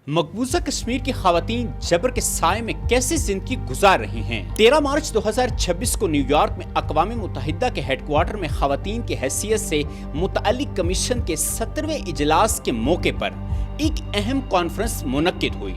مقبوضہ کشمیر کی خواتین جبر کے سائے میں کیسے زندگی گزار رہی ہیں؟ 13 مارچ 2026 کو نیو یارک میں اقوام متحدہ کے ہیڈ کوارٹر میں خواتین کی حیثیت سے متعلق کمیشن کے 17ویں اجلاس کے موقع پر ایک اہم کانفرنس منعقد ہوئی،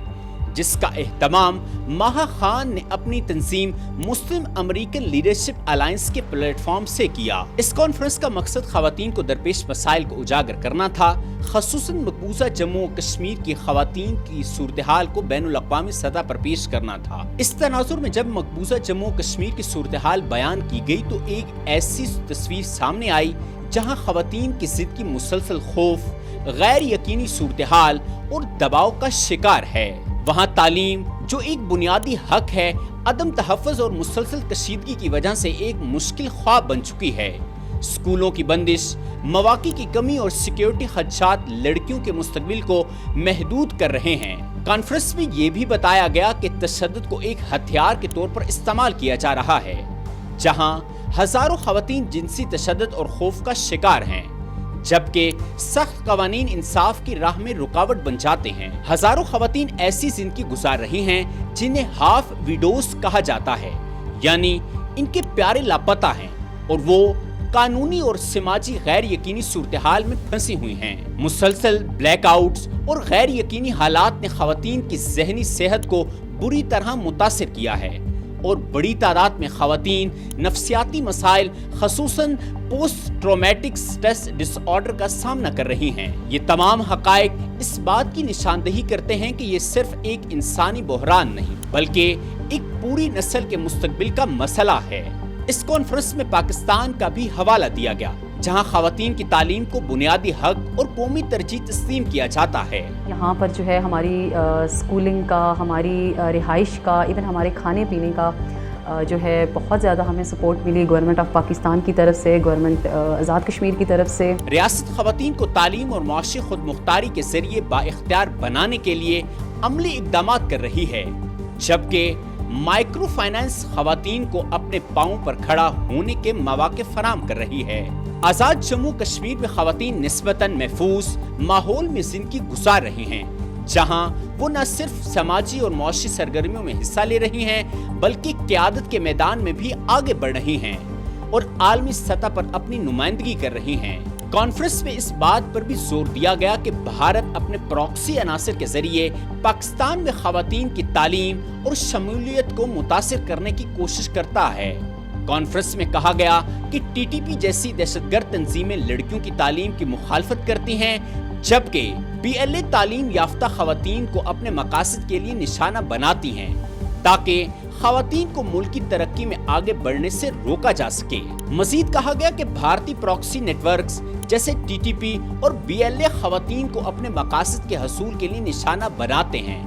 جس کا اہتمام ماہا خان نے اپنی تنظیم مسلم امریکن لیڈرشپ الائنس کے پلیٹ فارم سے کیا۔ اس کانفرنس کا مقصد خواتین کو درپیش مسائل کو اجاگر کرنا تھا، خصوصاً مقبوضہ جموں و کشمیر کی خواتین کی صورتحال کو بین الاقوامی سطح پر پیش کرنا تھا۔ اس تناظر میں جب مقبوضہ جموں و کشمیر کی صورتحال بیان کی گئی تو ایک ایسی تصویر سامنے آئی جہاں خواتین کی زندگی مسلسل خوف، غیر یقینی صورتحال اور دباؤ کا شکار ہے۔ وہاں تعلیم، جو ایک بنیادی حق ہے، عدم تحفظ اور مسلسل کشیدگی کی وجہ سے ایک مشکل خواب بن چکی ہے۔ اسکولوں کی بندش، مواقع کی کمی اور سیکیورٹی خدشات لڑکیوں کے مستقبل کو محدود کر رہے ہیں۔ کانفرنس میں یہ بھی بتایا گیا کہ تشدد کو ایک ہتھیار کے طور پر استعمال کیا جا رہا ہے، جہاں ہزاروں خواتین جنسی تشدد اور خوف کا شکار ہیں، جبکہ سخت قوانین انصاف کی راہ میں رکاوٹ بن جاتے ہیں۔ ہزاروں خواتین ایسی زندگی گزار رہی ہیں جنہیں ہاف ویڈوز کہا جاتا ہے، یعنی ان کے پیارے لاپتہ ہیں اور وہ قانونی اور سماجی غیر یقینی صورتحال میں پھنسی ہوئی ہیں۔ مسلسل بلیک آؤٹس اور غیر یقینی حالات نے خواتین کی ذہنی صحت کو بری طرح متاثر کیا ہے اور بڑی تعداد میں خواتین نفسیاتی مسائل، خصوصاً پوسٹ ٹرامیٹک سٹریس ڈس آرڈر کا سامنا کر رہی ہیں۔ یہ تمام حقائق اس بات کی نشاندہی کرتے ہیں کہ یہ صرف ایک انسانی بحران نہیں، بلکہ ایک پوری نسل کے مستقبل کا مسئلہ ہے۔ اس کانفرنس میں پاکستان کا بھی حوالہ دیا گیا، جہاں خواتین کی تعلیم کو بنیادی حق اور قومی ترجیح تسلیم کیا جاتا ہے۔ یہاں پر جو ہے ہماری اسکولنگ کا، ہماری رہائش کا، ایون ہمارے کھانے پینے کا جو ہے بہت زیادہ ہمیں سپورٹ ملی گورنمنٹ آف پاکستان کی طرف سے، گورنمنٹ آزاد کشمیر کی طرف سے۔ ریاست خواتین کو تعلیم اور معاشی خود مختاری کے ذریعے بااختیار بنانے کے لیے عملی اقدامات کر رہی ہے، جبکہ مائکرو فائنانس خواتین کو اپنے پاؤں پر کھڑا ہونے کے مواقع فراہم کر رہی ہے۔ آزاد جموں کشمیر میں خواتین نسبتاً محفوظ ماحول میں زندگی گزار رہی ہیں، جہاں وہ نہ صرف سماجی اور معاشی سرگرمیوں میں حصہ لے رہی ہیں بلکہ قیادت کے میدان میں بھی آگے بڑھ رہی ہیں اور عالمی سطح پر اپنی نمائندگی کر رہی ہیں۔ کانفرنس میں اس بات پر بھی زور دیا گیا کہ بھارت اپنے پراکسی عناصر کے ذریعے پاکستان میں خواتین کی تعلیم اور شمولیت کو متاثر کرنے کی کوشش کرتا ہے۔ کانفرنس میں کہا گیا کہ ٹی ٹی پی جیسی دہشت گرد تنظیمیں لڑکیوں کی تعلیم کی مخالفت کرتی ہیں، جبکہ پی ایل اے تعلیم یافتہ خواتین کو اپنے مقاصد کے لیے نشانہ بناتی ہیں تاکہ خواتین کو ملک کی ترقی میں آگے بڑھنے سے روکا جا سکے۔ مزید کہا گیا کہ بھارتی پراکسی نیٹ ورکس جیسے ٹی ٹی پی اور بی ایل اے خواتین کو اپنے مقاصد کے حصول کے لیے نشانہ بناتے ہیں،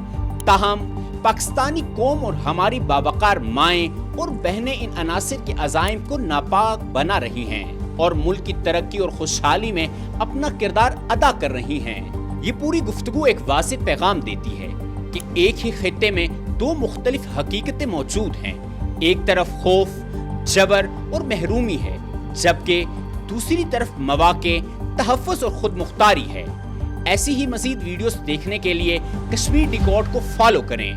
تاہم پاکستانی قوم اور ہماری باوقار مائیں اور بہنیں ان عناصر کے عزائم کو ناپاک بنا رہی ہیں اور ملک کی ترقی اور خوشحالی میں اپنا کردار ادا کر رہی ہیں۔ یہ پوری گفتگو ایک واضح پیغام دیتی ہے کہ ایک ہی خطے میں دو مختلف حقیقتیں موجود ہیں، ایک طرف خوف، جبر اور محرومی ہے، جبکہ دوسری طرف مواقع، تحفظ اور خود مختاری ہے۔ ایسی ہی مزید ویڈیوز دیکھنے کے لیے کشمیر ڈیکوڈ کو فالو کریں۔